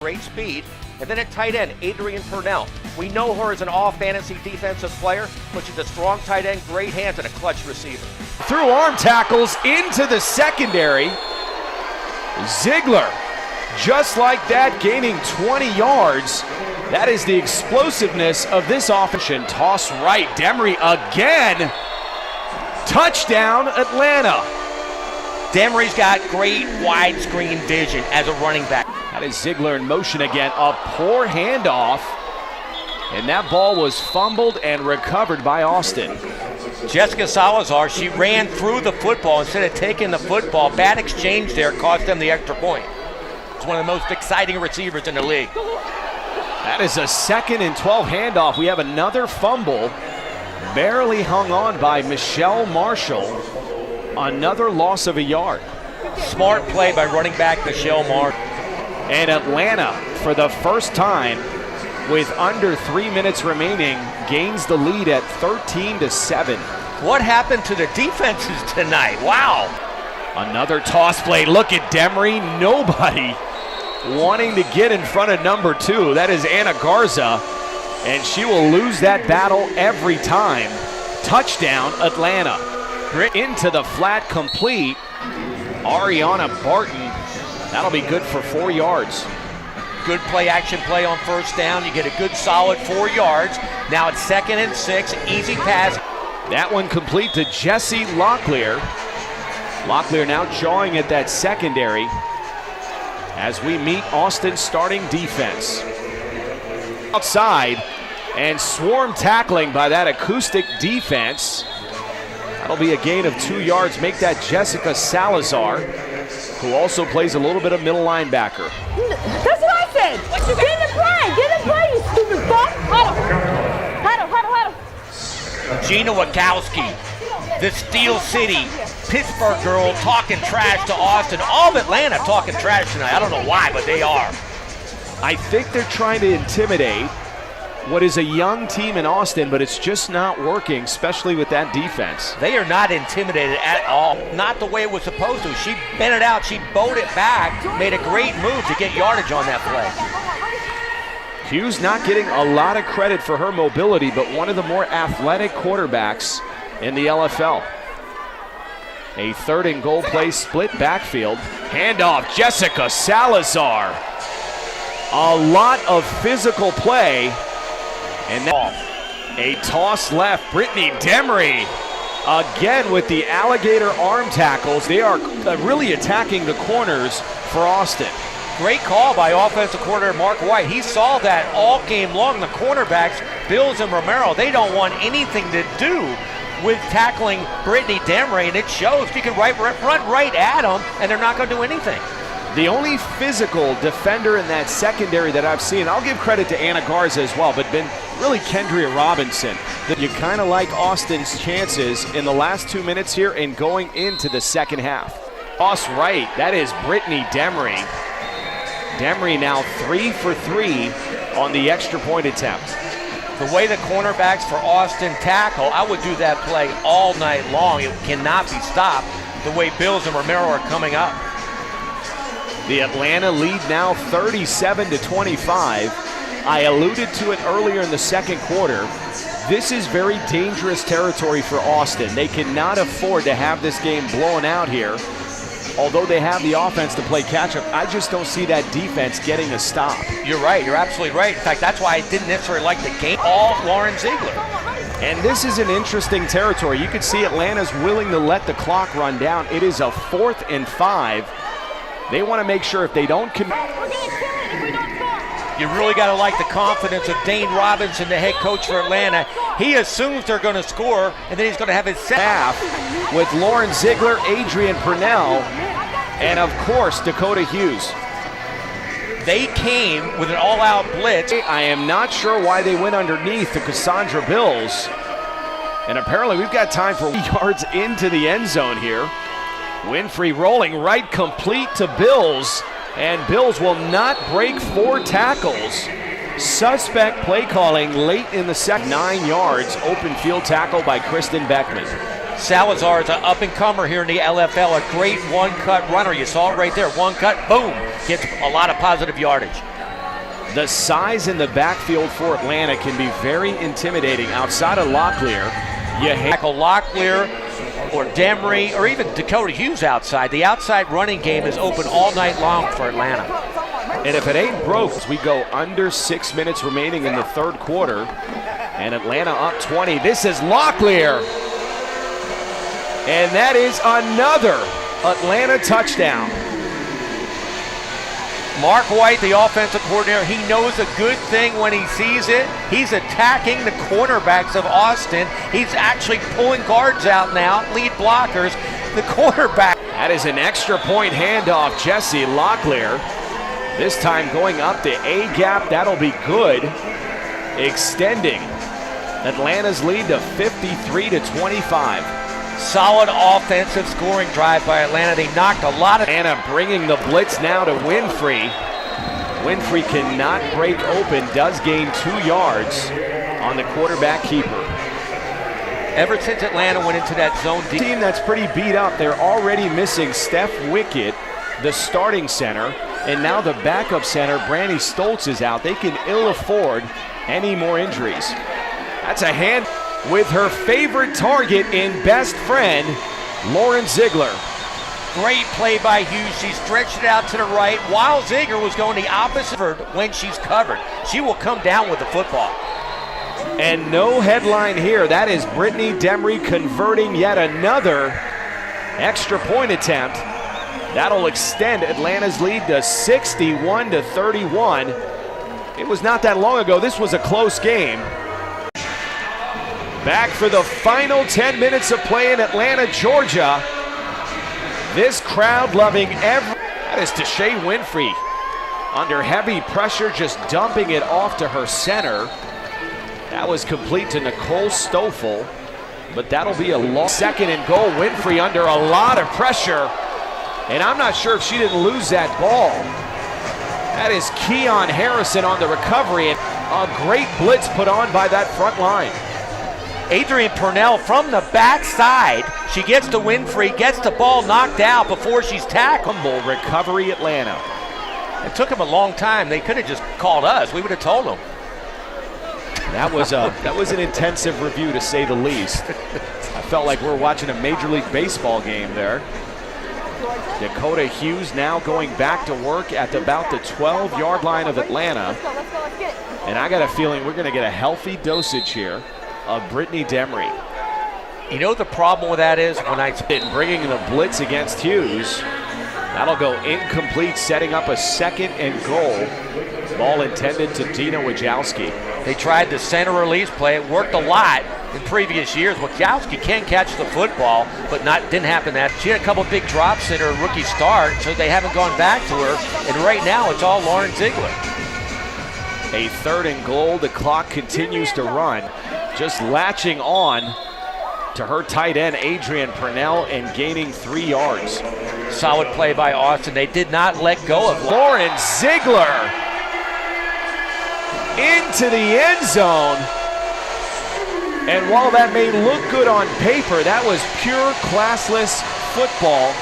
Great speed. And then at tight end, Adrian Purnell. We know her as an all-fantasy defensive player, but she's a strong tight end, great hands, and a clutch receiver. Through arm tackles into the secondary. Ziegler, just like that, gaining 20 yards. That is the explosiveness of this offense. Toss right, Demery again. Touchdown, Atlanta. Demery's got great widescreen vision as a running back. That is Ziegler in motion again. A poor handoff. And that ball was fumbled and recovered by Austin. Jessica Salazar, she ran through the football instead of taking the football. Bad exchange there cost them the extra point. It's one of the most exciting receivers in the league. That is a 2nd and 12 handoff. We have another fumble. Barely hung on by Michelle Marshall. Another loss of a yard. Smart play by running back Michelle Marshall. And Atlanta, for the first time, with under 3 minutes remaining, gains the lead at 13-7. What happened to the defenses tonight? Wow. Another toss play. Look at Demery. Nobody wanting to get in front of number 2. That is Anna Garza. And she will lose that battle every time. Touchdown, Atlanta. Into the flat, complete. Ariana Barton. That'll be good for 4 yards. Good play, action play on first down. You get a good solid 4 yards. Now it's 2nd and 6, easy pass. That one complete to Jesse Locklear. Locklear now jawing at that secondary as we meet Austin's starting defense. Outside and swarm tackling by that Acoustic defense. That'll be a gain of 2 yards. Make that Jessica Salazar, who also plays a little bit of middle linebacker. That's what I said. Get in the play, you stupid fuck. Huddle. Gina Wachowski, the Steel City, Pittsburgh girl talking trash to Austin. All of Atlanta talking trash tonight. I don't know why, but they are. I think they're trying to intimidate what is a young team in Austin, but it's just not working, especially with that defense. They are not intimidated at all. Not the way it was supposed to. She bent it out, she bowed it back, made a great move to get yardage on that play. Hughes not getting a lot of credit for her mobility, but one of the more athletic quarterbacks in the LFL. A 3rd and goal play, split backfield. Handoff, Jessica Salazar. A lot of physical play. And now a toss left. Brittany Demery again with the alligator arm tackles. They are really attacking the corners for Austin. Great call by offensive coordinator Mark White. He saw that all game long. The cornerbacks, Bills and Romero, they don't want anything to do with tackling Brittany Demery, and it shows. You can run right at them, and they're not going to do anything. The only physical defender in that secondary that I've seen, I'll give credit to Anna Garza as well, but been really Kendria Robinson. You kind of like Austin's chances in the last 2 minutes here and going into the second half. Toss right, that is Brittany Demery. Demery now 3 for 3 on the extra point attempt. The way the cornerbacks for Austin tackle, I would do that play all night long. It cannot be stopped the way Bills and Romero are coming up. The Atlanta lead now 37-25. I alluded to it earlier in the second quarter. This is very dangerous territory for Austin. They cannot afford to have this game blown out here. Although they have the offense to play catch-up, I just don't see that defense getting a stop. You're right. You're absolutely right. In fact, that's why I didn't necessarily like the game. All Lauren Ziegler. And this is an interesting territory. You can see Atlanta's willing to let the clock run down. It is a 4th and 5. They want to make sure if they don't commit. You really got to like the confidence of Dane Robinson, the head coach for Atlanta. He assumes they're going to score, and then he's going to have his half with Lauren Ziegler, Adrian Purnell, and of course Dakota Hughes. They came with an all-out blitz. I am not sure why they went underneath to Cassandra Bills. And apparently we've got time for yards into the end zone here. Winfrey rolling right, complete to Bills, and Bills will not break 4 tackles. Suspect play calling late in the second. 9 yards, open field tackle by Kristen Beckman. Salazar is an up-and-comer here in the LFL, a great one-cut runner. You saw it right there, one cut, boom, gets a lot of positive yardage. The size in the backfield for Atlanta can be very intimidating. Outside of Locklear, you Tackle Locklear or Demery or even Dakota Hughes outside. The outside running game is open all night long for Atlanta. And if it ain't broke, we go under 6 minutes remaining in the third quarter. And Atlanta up 20. This is Locklear. And that is another Atlanta touchdown. Mark White, the offensive coordinator, he knows a good thing when he sees it. He's attacking the cornerbacks of Austin. He's actually pulling guards out now, lead blockers. The quarterback. That is an extra point handoff, Jesse Locklear. This time going up the A gap, that'll be good. Extending Atlanta's lead to 53-25. Solid offensive scoring drive by Atlanta. They knocked a lot of. Atlanta bringing the blitz now to Winfrey. Winfrey cannot break open, does gain 2 yards on the quarterback keeper. Ever since Atlanta went into that zone team that's pretty beat up, they're already missing Steph Wickett, the starting center, and now the backup center, Brandy Stoltz, is out. They can ill afford any more injuries. That's a hand with her favorite target in best friend, Lauren Ziegler. Great play by Hughes. She stretched it out to the right while Ziegler was going the opposite when she's covered. She will come down with the football. And no headline here. That is Brittany Demery converting yet another extra point attempt. That'll extend Atlanta's lead to 61-31. It was not that long ago. This was a close game. Back for the final 10 minutes of play in Atlanta, Georgia. This crowd loving every. That is Tashay Winfrey under heavy pressure, just dumping it off to her center. That was complete to Nicole Stoffel, but that'll be a long second and goal. Winfrey under a lot of pressure, and I'm not sure if she didn't lose that ball. That is Keon Harrison on the recovery, and a great blitz put on by that front line. Adrian Purnell from the backside. She gets to Winfrey, gets the ball knocked out before she's tackled. Humble recovery, Atlanta. It took them a long time. They could have just called us. We would have told them. That was an intensive review, to say the least. I felt like we're watching a Major League Baseball game there. Dakota Hughes now going back to work at about the 12-yard line of Atlanta. And I got a feeling we're going to get a healthy dosage here of Brittany Demery. You know the problem with that is when bringing the blitz against Hughes. That'll go incomplete, setting up a second and goal. Ball intended to Dina Wojcicki. They tried the center release play. It worked a lot in previous years. Wojcicki can catch the football, but didn't happen that. She had a couple big drops in her rookie start, so they haven't gone back to her. And right now, it's all Lauren Ziegler. A third and goal. The clock continues to run. Just latching on to her tight end, Adrian Purnell, and gaining 3 yards. Solid play by Austin. They did not let go of Lauren Ziegler into the end zone. And while that may look good on paper, that was pure classless football